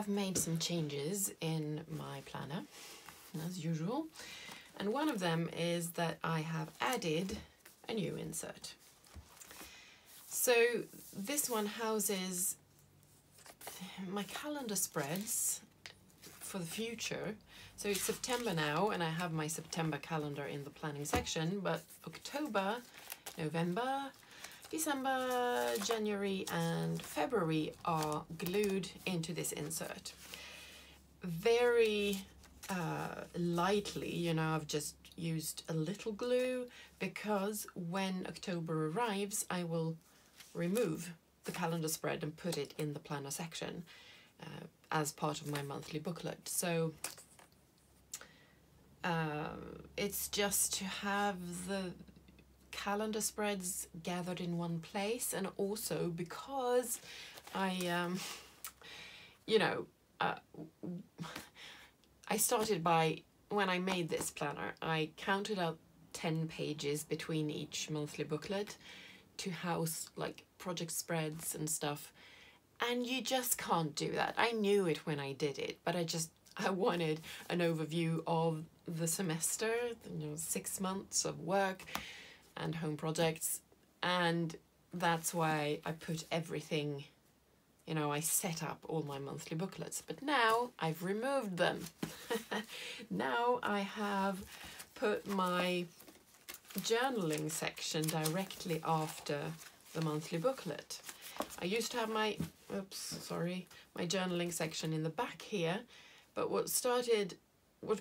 have made some changes in my planner, as usual. And one of them is that I have added a new insert. So this one houses my calendar spreads for the future. So it's September now, and I have my September calendar in the planning section, but October, November, December, January and February are glued into this insert. Very lightly, you know, I've just used a little glue because when October arrives, I will remove the calendar spread and put it in the planner section as part of my monthly booklet. So it's just to have the calendar spreads gathered in one place, and also because I you know, I started by, when I made this planner, I counted out 10 pages between each monthly booklet to house like project spreads and stuff, and you just can't do that. I knew it when I did it, but I wanted an overview of the semester, you know, 6 months of work and home projects, and that's why I put everything, you know, I set up all my monthly booklets, but now I've removed them. Now I have put my journaling section directly after the monthly booklet. I used to have my journaling section in the back here, but what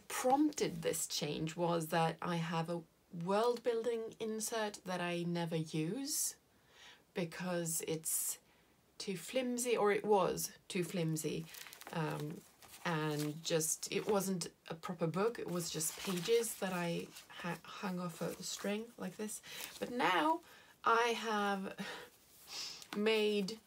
prompted this change was that I have a world building insert that I never use because it's too flimsy, or it was too flimsy, and just it wasn't a proper book. It was just pages that I hung off a string like this. But now I have made,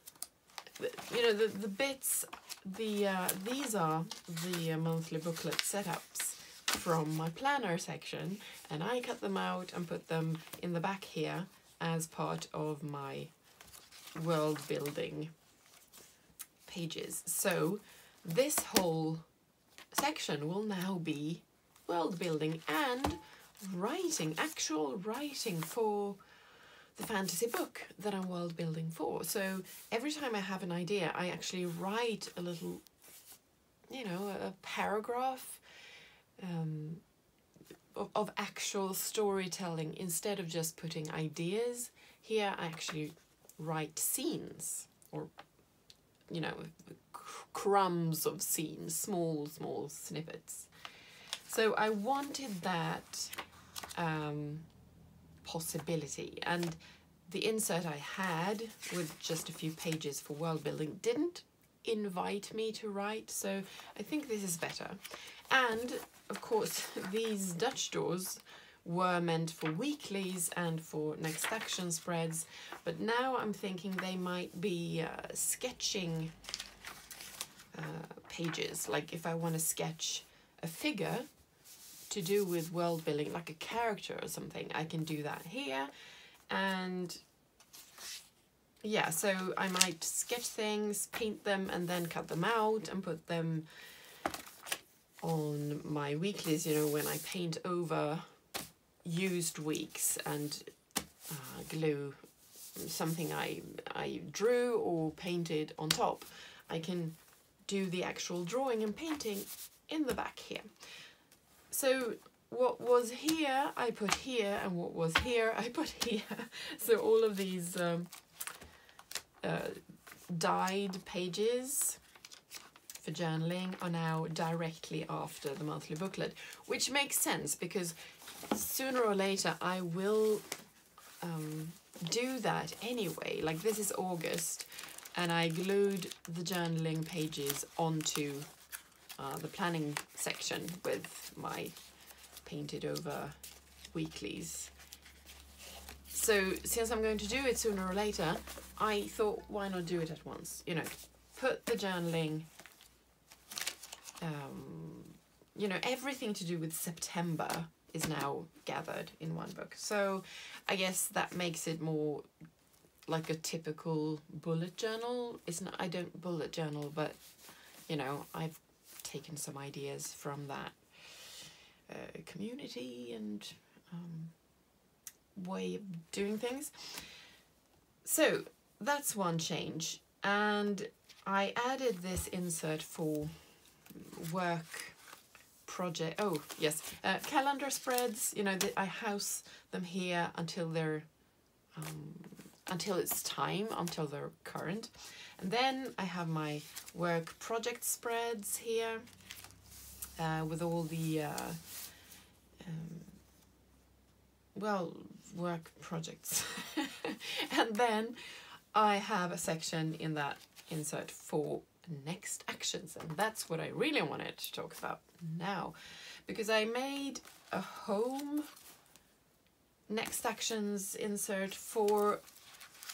you know, the bits, these are the monthly booklet setups from my planner section, and I cut them out and put them in the back here as part of my world building pages. So this whole section will now be world building and writing, actual writing for the fantasy book that I'm world building for. So every time I have an idea, I actually write a little, you know, a paragraph of actual storytelling instead of just putting ideas. Here I actually write scenes, or, you know, crumbs of scenes, small snippets. So I wanted that possibility, and the insert I had with just a few pages for world building didn't invite me to write, so I think this is better. And of course these Dutch doors were meant for weeklies and for next action spreads, but now I'm thinking they might be sketching pages. Like if I want to sketch a figure to do with world building, like a character or something, I can do that here. And yeah, so I might sketch things, paint them, and then cut them out and put them on my weeklies, you know, when I paint over used weeks and glue something I drew or painted on top. I can do the actual drawing and painting in the back here. So what was here, I put here, and what was here, I put here. So all of these dyed pages for journaling are now directly after the monthly booklet, which makes sense because sooner or later I will do that anyway. Like this is August, and I glued the journaling pages onto the planning section with my painted over weeklies. So since I'm going to do it sooner or later, I thought, why not do it at once? You know, put the journaling, you know, everything to do with September is now gathered in one book. So I guess that makes it more like a typical bullet journal. It's not, I don't bullet journal, but you know, I've taken some ideas from that community and way of doing things. So that's one change, and I added this insert for work project. Oh yes, calendar spreads. You know, I house them here until they're until it's time, until they're current, and then I have my work project spreads here with all the well, work projects. And then I have a section in that insert for next actions, and that's what I really wanted to talk about now, because I made a home next actions insert for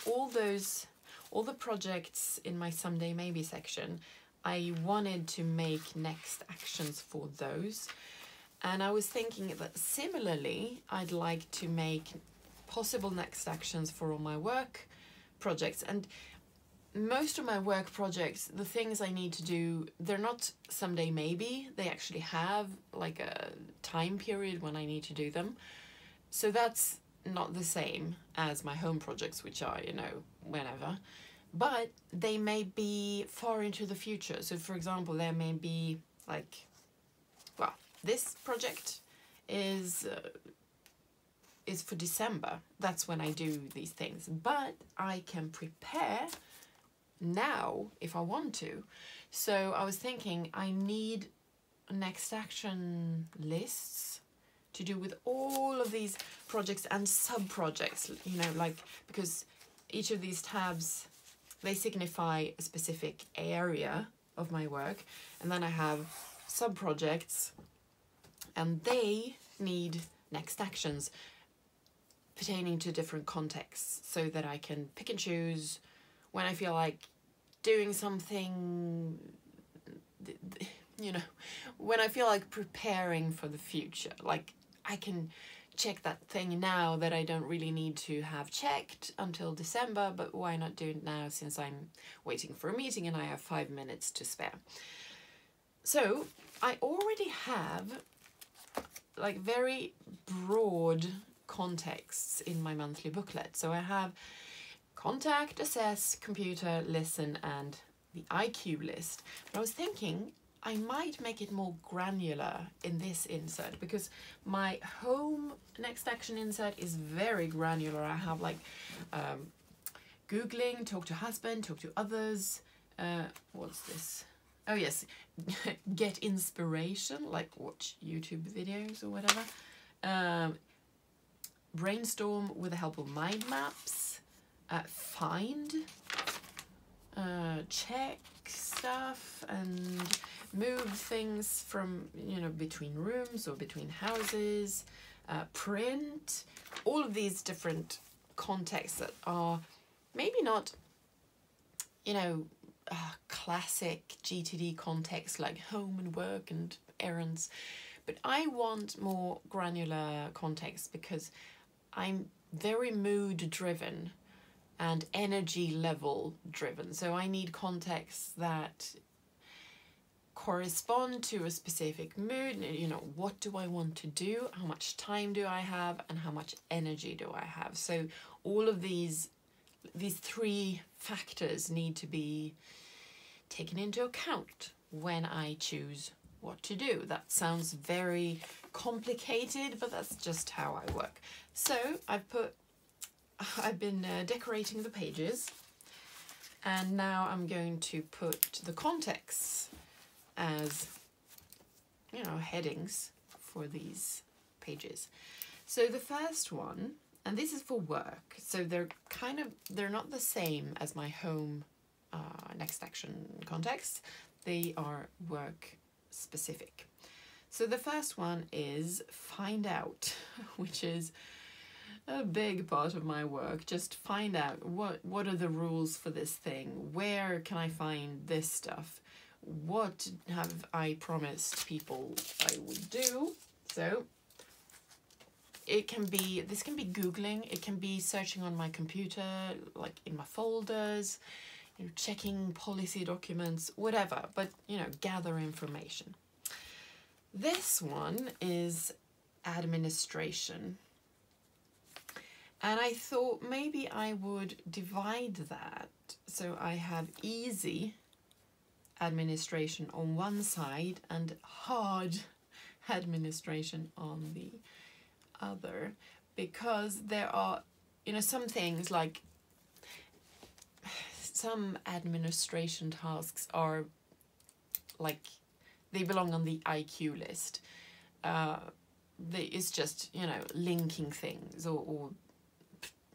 all the projects in my Someday Maybe section. I wanted to make next actions for those, and I was thinking that similarly I'd like to make possible next actions for all my work projects. And most of my work projects, the things I need to do, they're not Someday Maybe, they actually have like a time period when I need to do them. So that's not the same as my home projects, which are, you know, whenever, but they may be far into the future. So for example, there may be like, well, this project is for December. That's when I do these things, but I can prepare now if I want to. So I was thinking I need next action lists to do with all of these projects and sub-projects, you know, like, because each of these tabs, they signify a specific area of my work, and then I have sub-projects and they need next actions pertaining to different contexts, so that I can pick and choose when I feel like doing something, you know, when I feel like preparing for the future. Like, I can check that thing now that I don't really need to have checked until December, but why not do it now since I'm waiting for a meeting and I have 5 minutes to spare. So I already have like very broad contexts in my monthly booklet. So I have contact, assess, computer, listen, and the IQ list. But I was thinking I might make it more granular in this insert, because my home next action insert is very granular. I have like Googling, talk to husband, talk to others. What's this? Oh yes, get inspiration, like watch YouTube videos or whatever. Brainstorm with the help of mind maps. Find, check stuff, and move things from, you know, between rooms or between houses. Print, all of these different contexts that are maybe not, you know, classic GTD context like home and work and errands, but I want more granular context because I'm very mood driven and energy level driven. So I need contexts that correspond to a specific mood. You know, what do I want to do? How much time do I have? And how much energy do I have? So all of these three factors need to be taken into account when I choose what to do. That sounds very complicated, but that's just how I work. So I've been decorating the pages, and now I'm going to put the contexts as, you know, headings for these pages. So the first one, and this is for work, so they're not the same as my home next action context. They are work specific. So the first one is find out, which is a big part of my work. Just find out what are the rules for this thing, where can I find this stuff, what have I promised people I would do. So this can be Googling, it can be searching on my computer, like in my folders, you're checking policy documents, whatever, but you know, gather information. This one is administration. And I thought maybe I would divide that. So I have easy administration on one side and hard administration on the other. Because there are, you know, some things like some administration tasks are like, they belong on the IQ list. It's just, you know, linking things or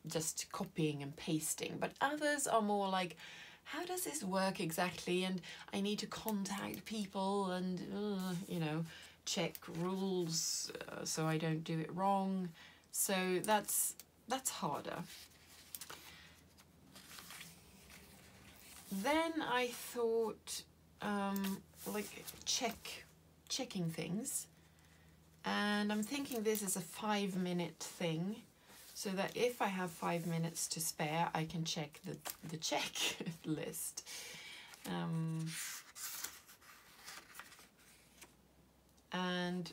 just copying and pasting. But others are more like, how does this work exactly? And I need to contact people and, you know, check rules so I don't do it wrong. So that's harder. Then I thought, like checking things. And I'm thinking this is a 5-minute thing, so that if I have 5 minutes to spare, I can check the check list. And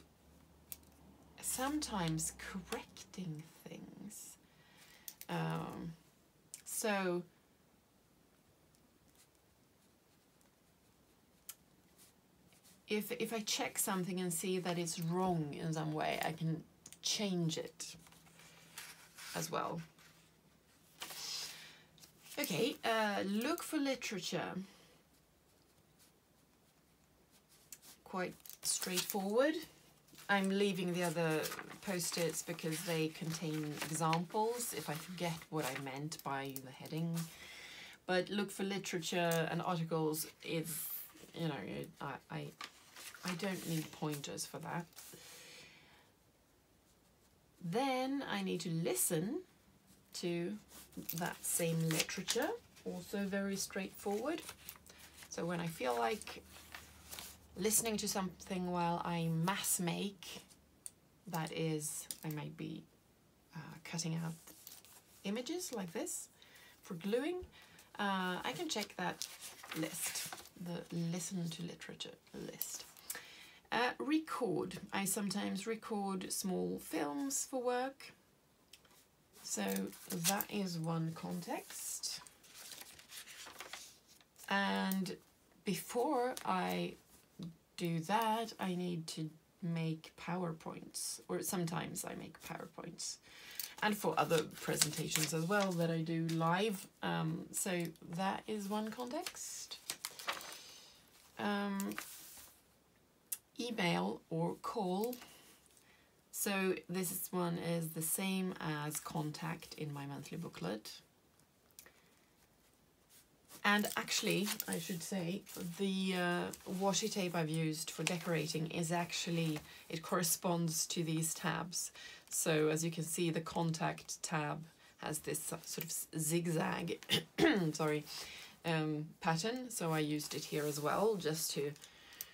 sometimes correcting things. So if I check something and see that it's wrong in some way, I can change it as well. Okay, look for literature. Quite straightforward. I'm leaving the other post-its because they contain examples if I forget what I meant by the heading. But look for literature and articles is, you know, I don't need pointers for that. Then I need to listen to that same literature, also very straightforward. So when I feel like listening to something while I mass make, that is, I might be cutting out images like this for gluing, I can check that list, the listen to literature list. Record. I sometimes record small films for work. So that is one context. And before I do that, I need to make PowerPoints, or sometimes I make PowerPoints. And for other presentations as well that I do live. So that is one context. Email or call. So this one is the same as contact in my monthly booklet. And actually, I should say, the washi tape I've used for decorating is actually, it corresponds to these tabs. So as you can see, the contact tab has this sort of zigzag sorry, pattern. So I used it here as well, just to,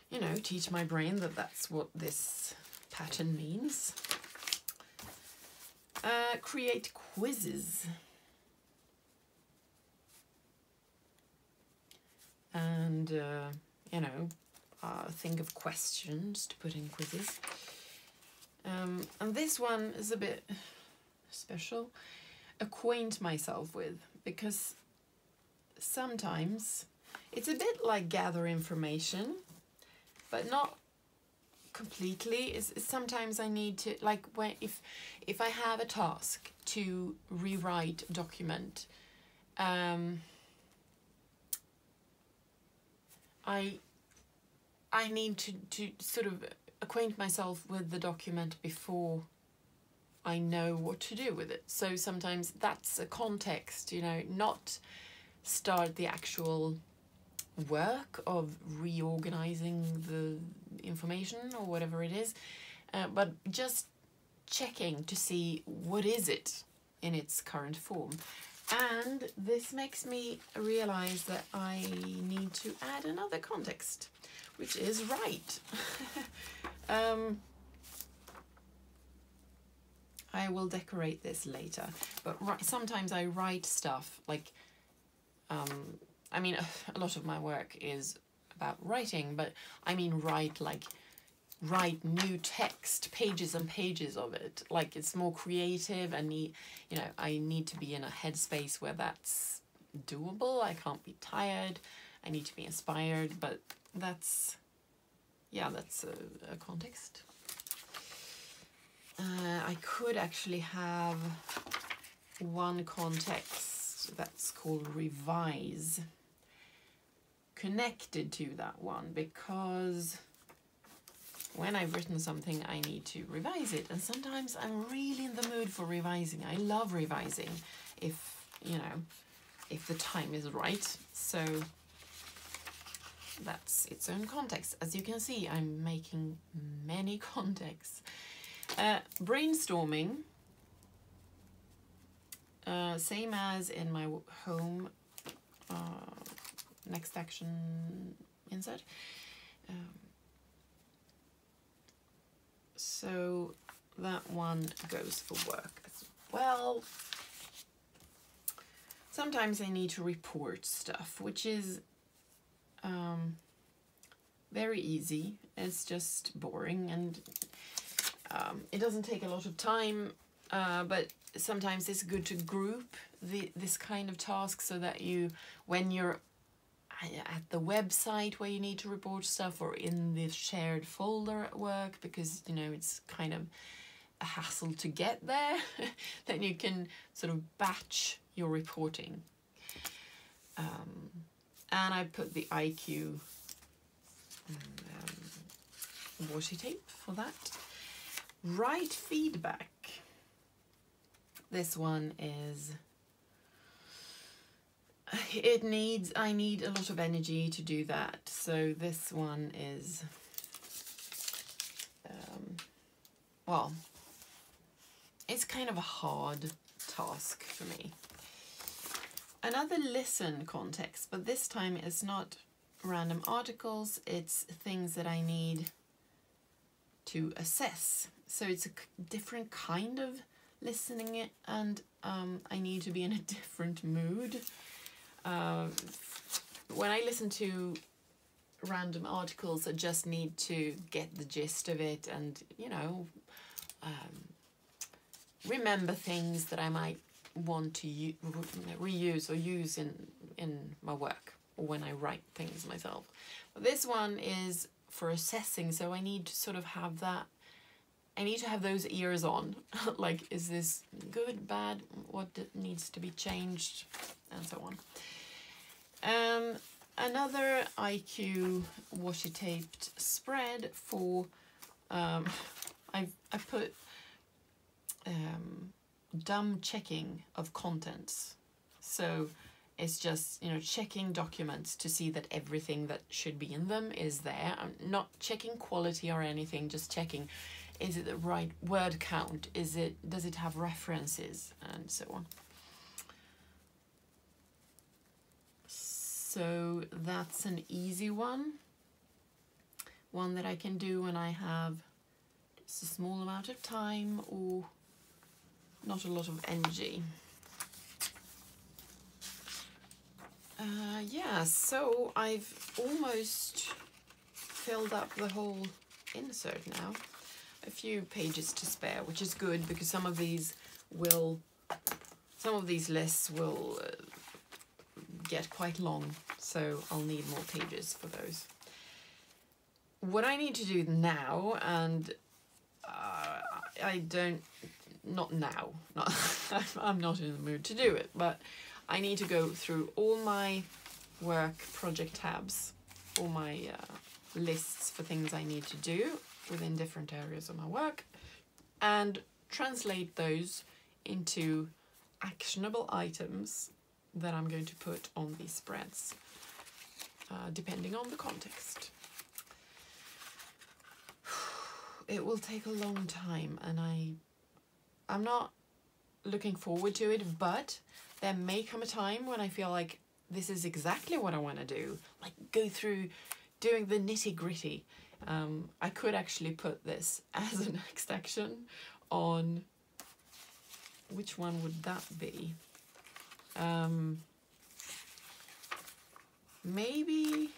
you know, teach my brain that that's what this pattern means. Create quizzes. And, you know, think of questions to put in quizzes. And this one is a bit special. Acquaint myself with, because sometimes it's a bit like gather information, but not completely. It's sometimes I need to, like, when if I have a task to rewrite a document, I need to sort of acquaint myself with the document before I know what to do with it. So sometimes that's a context, you know, not start the actual work of reorganizing the information or whatever it is, but just checking to see what is it in its current form. And this makes me realize that I need to add another context, which is write. I will decorate this later, but sometimes I write stuff like I mean, a lot of my work is about writing, but I mean write new text, pages and pages of it. Like, it's more creative, and I need to be in a headspace where that's doable. I can't be tired. I need to be inspired, but that's a context. I could actually have one context that's called revise connected to that one, because when I've written something, I need to revise it. And sometimes I'm really in the mood for revising. I love revising if the time is right. So that's its own context. As you can see, I'm making many contexts. Brainstorming, same as in my home next action insert. So that one goes for work as well. Sometimes I need to report stuff, which is very easy. It's just boring, and it doesn't take a lot of time, but sometimes it's good to group this kind of task, so that when you're at the website where you need to report stuff, or in the shared folder at work, because it's kind of a hassle to get there, then you can sort of batch your reporting. And I put the IQ washi tape for that. Write feedback. This one is, I need a lot of energy to do that. So this one is, well, it's kind of a hard task for me. Another listen context, but this time it's not random articles, it's things that I need to assess. So it's a different kind of listening, and I need to be in a different mood. When I listen to random articles, I just need to get the gist of it, and remember things that I might want to reuse or use in my work, or when I write things myself. But this one is for assessing, so I need to sort of have that. I need to have those ears on. Like, is this good, bad, what needs to be changed, and so on. Another IQ washi taped spread for, I put dumb checking of contents. So it's just, checking documents to see that everything that should be in them is there. I'm not checking quality or anything, just checking, is it the right word count? Does it have references, and so on. So that's an easy one that I can do when I have just a small amount of time or not a lot of energy. Yeah, so I've almost filled up the whole insert now. A few pages to spare, which is good, because some of these lists will get quite long, so I'll need more pages for those. What I need to do now, and I'm not in the mood to do it, but I need to go through all my work project tabs, all my lists for things I need to do within different areas of my work, and translate those into actionable items that I'm going to put on these spreads, depending on the context. It will take a long time, and I'm not looking forward to it, but there may come a time when I feel like this is exactly what I want to do, like go through doing the nitty-gritty. I could actually put this as a next action on, which one would that be? maybe,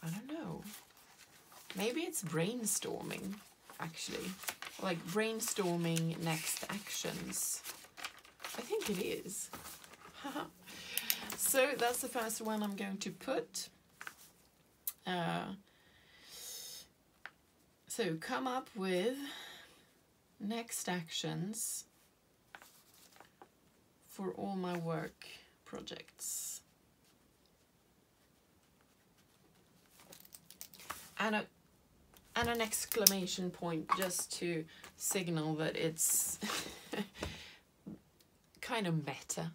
I don't know, maybe it's brainstorming, actually. Like brainstorming next actions. I think it is. So that's the first one I'm going to put. So come up with next actions for all my work projects. And an exclamation point just to signal that it's kind of meta,